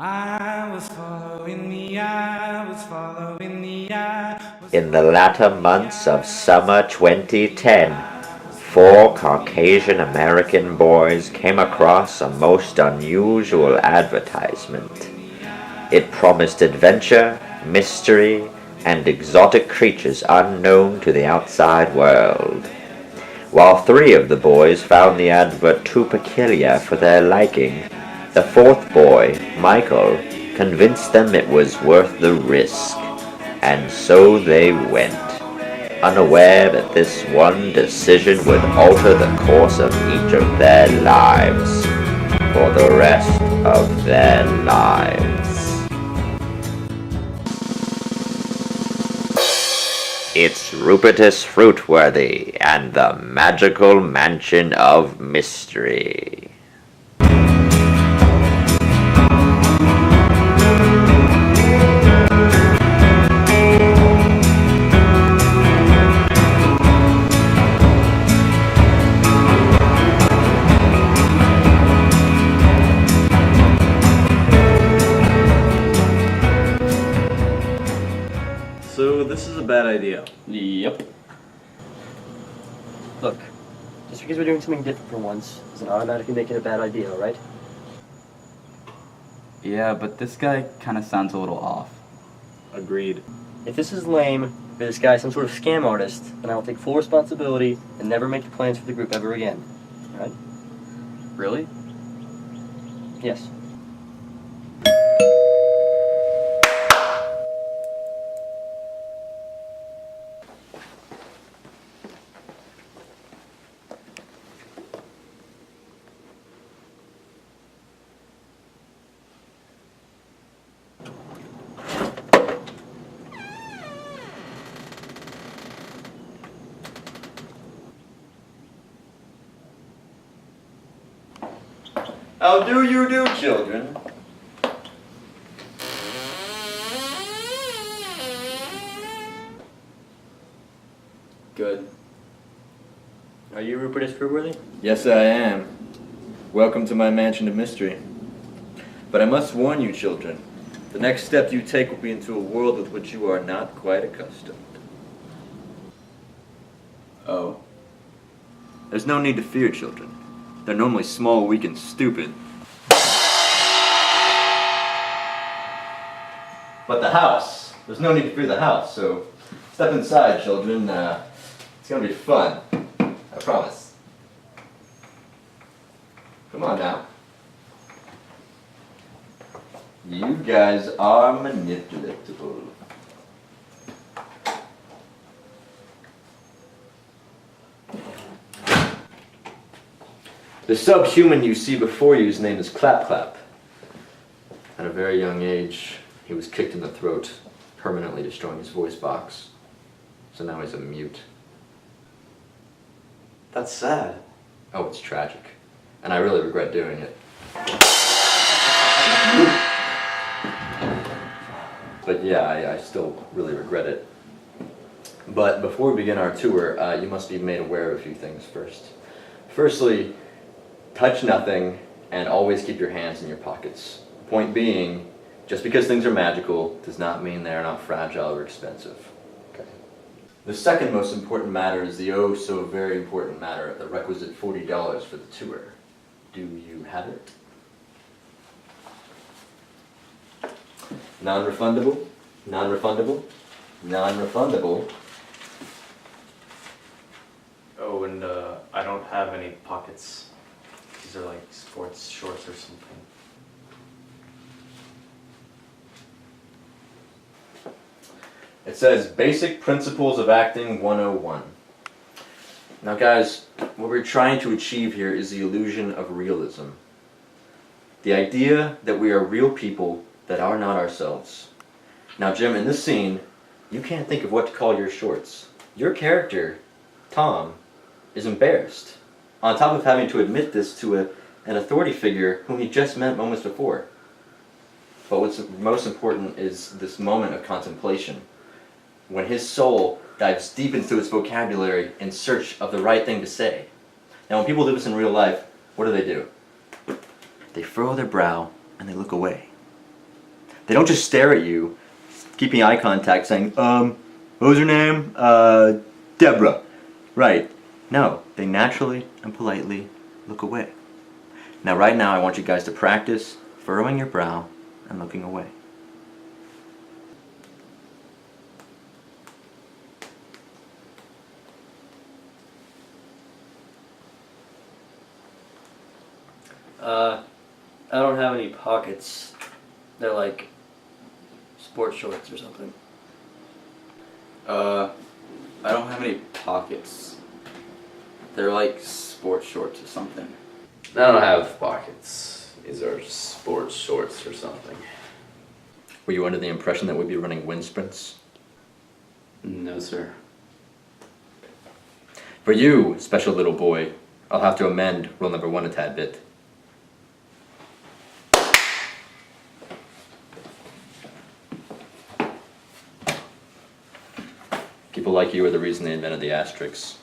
In the latter months of summer 2010, 4 Caucasian American boys came across a most unusual advertisement. It promised adventure, mystery, and exotic creatures unknown to the outside world. While 3 of the boys found the advert too peculiar for their liking, the 4th boy, Michael, convinced them it was worth the risk, and so they went, unaware that this one decision would alter the course of each of their lives for the rest of their lives. It's Rupitus Fruitworthy and the Magical Mansion of Mystery. So this is a bad idea. Yep. Look, just because we're doing something different for once doesn't automatically make it a bad idea, alright? Yeah, but this guy kind of sounds a little off. Agreed. If this is lame, if this guy's some sort of scam artist, then I will take full responsibility and never make plans for the group ever again. Alright? Really? Yes. How do you do, children? Good. Are you Rupitus Fruitworthy? Yes, I am. Welcome to my mansion of mystery. But I must warn you, children, the next step you take will be into a world with which you are not quite accustomed. Oh. There's no need to fear, children. They're normally small, weak, and stupid. But the house. There's no need to fear the house, so step inside, children. It's gonna be fun. I promise. Come on now. You guys are manipulatable. The subhuman you see before you's name is Clap Clap. At a very young age, he was kicked in the throat, permanently destroying his voice box. So now he's a mute. That's sad. Oh, it's tragic. And I really regret doing it. But yeah, I still really regret it. But before we begin our tour, you must be made aware of a few things first. Firstly, touch nothing and always keep your hands in your pockets. Point being, just because things are magical does not mean they are not fragile or expensive. Okay. The second most important matter is the oh so very important matter of the requisite $40 for the tour. Do you have it? Non-refundable? Non-refundable? Non-refundable? Oh, and I don't have any pockets. These are like sports shorts or something. It says Basic Principles of Acting 101. Now guys, what we're trying to achieve here is the illusion of realism. The idea that we are real people that are not ourselves. Now Jim, in this scene, you can't think of what to call your shorts. Your character, Tom, is embarrassed, on top of having to admit this to an authority figure whom he just met moments before. But what's most important is this moment of contemplation, when his soul dives deep into its vocabulary in search of the right thing to say. Now when people do this in real life, what do? They furrow their brow and they look away. They don't just stare at you, keeping eye contact, saying, what was your name? Deborah. Right. No, they naturally and politely look away. Now, right now, I want you guys to practice furrowing your brow and looking away. I don't have any pockets. They're like sports shorts or something. I don't have any pockets. They're like sports shorts or something. I don't have pockets. These are sports shorts or something. Were you under the impression that we'd be running wind sprints? No, sir. For you, special little boy, I'll have to amend rule number 1 a tad bit. People like you are the reason they invented the asterisks.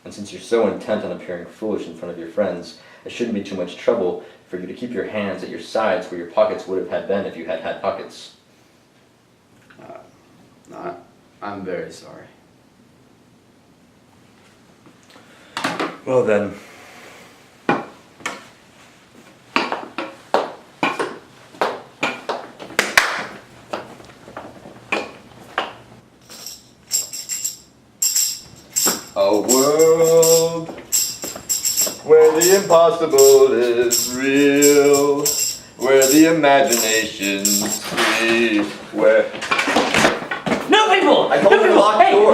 And since you're so intent on appearing foolish in front of your friends, it shouldn't be too much trouble for you to keep your hands at your sides where your pockets would have had been if you had had pockets. I'm very sorry. Well then. A world where the impossible is real, where the imagination's free, where... No people! I told you to lock the Hey, door.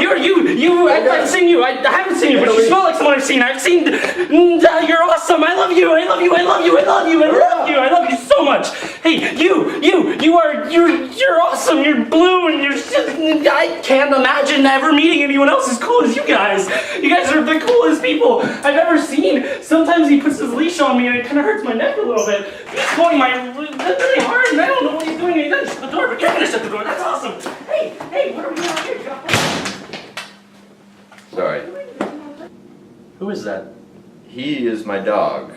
I haven't seen you. I haven't seen you, but you smell like someone I've seen. I've seen. You're awesome. I love you. I love you. I love you. I love you. I love you. I love you so much. Hey, you're awesome. You're blue, and I can't imagine ever meeting anyone else as cool as you guys. You guys are the coolest people I've ever seen. Sometimes he puts his leash on me, and it kind of hurts my neck a little bit. He's pulling really hard, and I don't know what he's doing. He doesn't shut the door, but you're gonna shut the door. That's awesome. Hey, what are we doing here? Sorry. Who is that? He is my dog.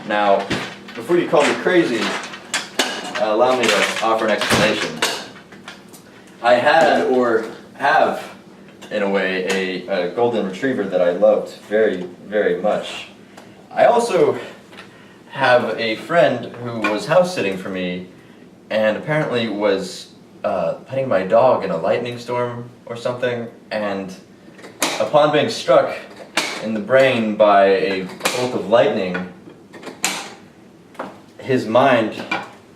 Now, before you call me crazy, allow me to offer an explanation. I had, or have, in a way, a golden retriever that I loved very, very much. I also have a friend who was house sitting for me and apparently was petting my dog in a lightning storm or something, and upon being struck in the brain by a bolt of lightning, his mind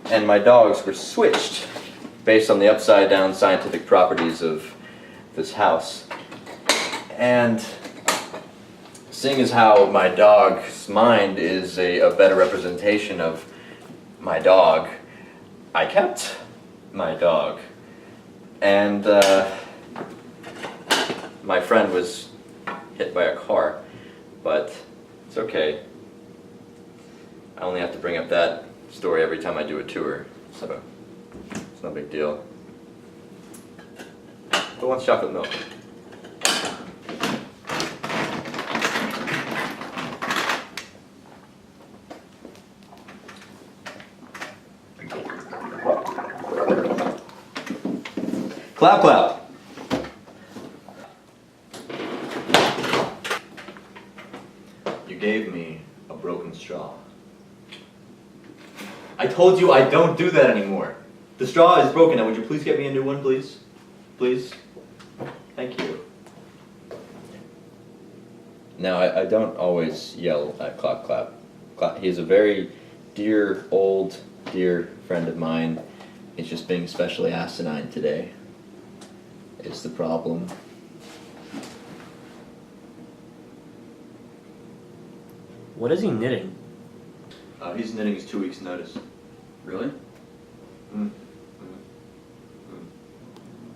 and my dog's were switched based on the upside down scientific properties of this house. And seeing as how my dog's mind is a better representation of my dog, I kept my dog. And my friend was hit by a car, but it's okay. I only have to bring up that story every time I do a tour, so it's no big deal. Who wants chocolate milk? Clap, clap. You gave me a broken straw. I told you I don't do that anymore. The straw is broken now. Would you please get me a new one, please? Please? Thank you. Now, I don't always yell at Clap Clap. He's a very dear friend of mine. He's just being especially asinine today. Is the problem. What is he knitting? He's knitting his 2 weeks' notice. Really?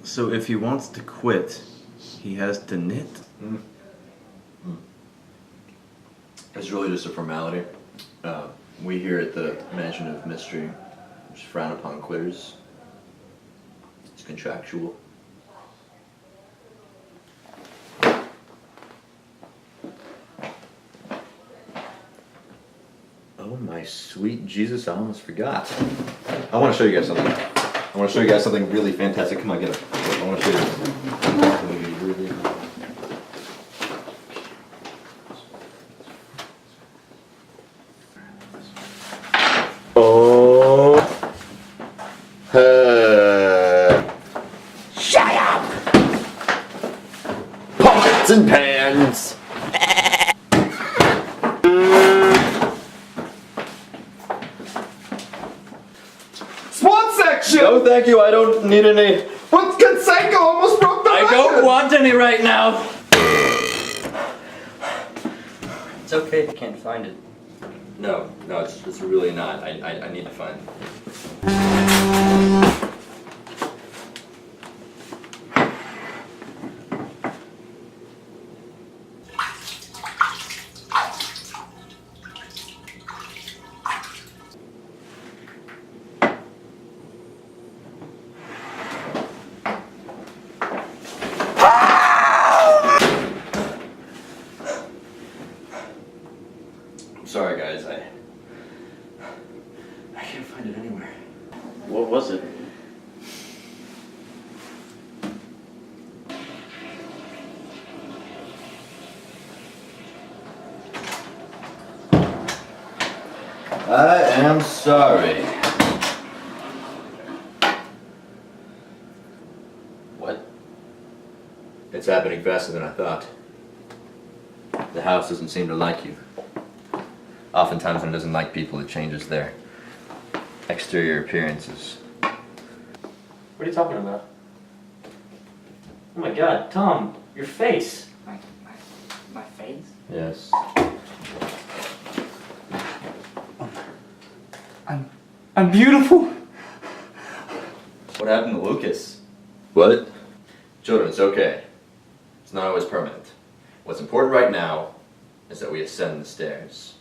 So if he wants to quit, he has to knit? It's really just a formality. We here at the Mansion of Mystery just frown upon quitters. It's contractual. Oh my sweet Jesus, I almost forgot. I want to show you guys something. I want to show you guys something really fantastic. Come on, get up. I want to show you this. Oh. Shut up! Pots and pans! Sports section! No, thank you. I don't need any. But Conseco almost broke the I record! don't want any right now. It's okay if you can't find it. No, it's really not. I need to find it. I'm sorry, guys. I can't find it anywhere. What was it? I am sorry. What? It's happening faster than I thought. The house doesn't seem to like you. Oftentimes when it doesn't like people, it changes their exterior appearances. What are you talking about? Oh my god, Tom, your face. My face? Yes. I'm beautiful. What happened to Lucas? What? Children, it's okay. It's not always permanent. What's important right now is that we ascend the stairs.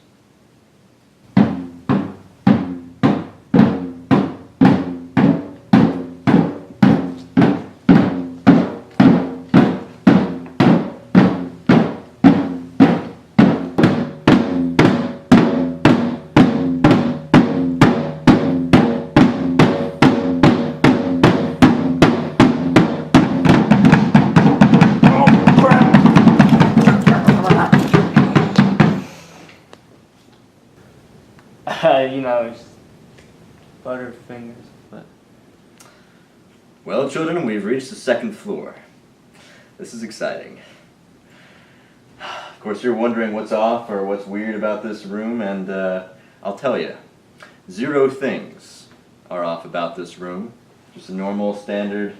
You know, just butterfingers, but... Well, children, we've reached the second floor. This is exciting. Of course, you're wondering what's off or what's weird about this room, and I'll tell you. 0 things are off about this room. Just a normal, standard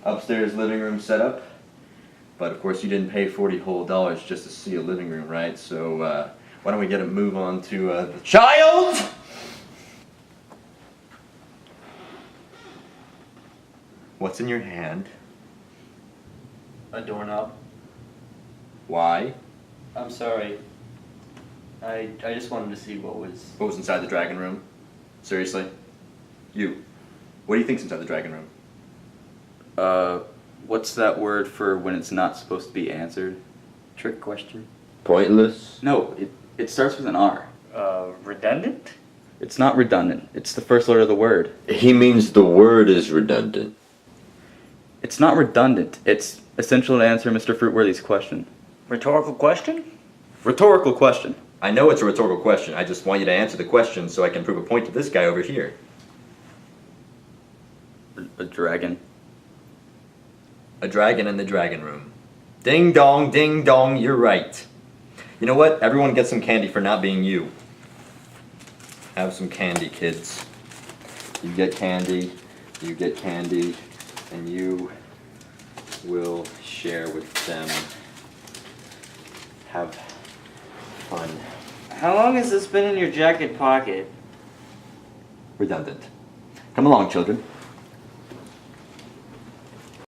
upstairs living room setup. But of course, you didn't pay $40 whole just to see a living room, right? So why don't we get a move on to the child? What's in your hand? A doorknob. Why? I'm sorry. I just wanted to see what was... What was inside the dragon room? Seriously? You. What do you think's inside the dragon room? What's that word for when it's not supposed to be answered? Trick question? Pointless? No, it starts with an R. Redundant? It's not redundant. It's the first letter of the word. He means the word is redundant. It's not redundant. It's essential to answer Mr. Fruitworthy's question. Rhetorical question? Rhetorical question. I know it's a rhetorical question. I just want you to answer the question so I can prove a point to this guy over here. A dragon. A dragon in the dragon room. Ding dong, you're right. You know what? Everyone gets some candy for not being you. Have some candy, kids. You get candy, and you will share with them. Have fun. How long has this been in your jacket pocket? Redundant. Come along, children.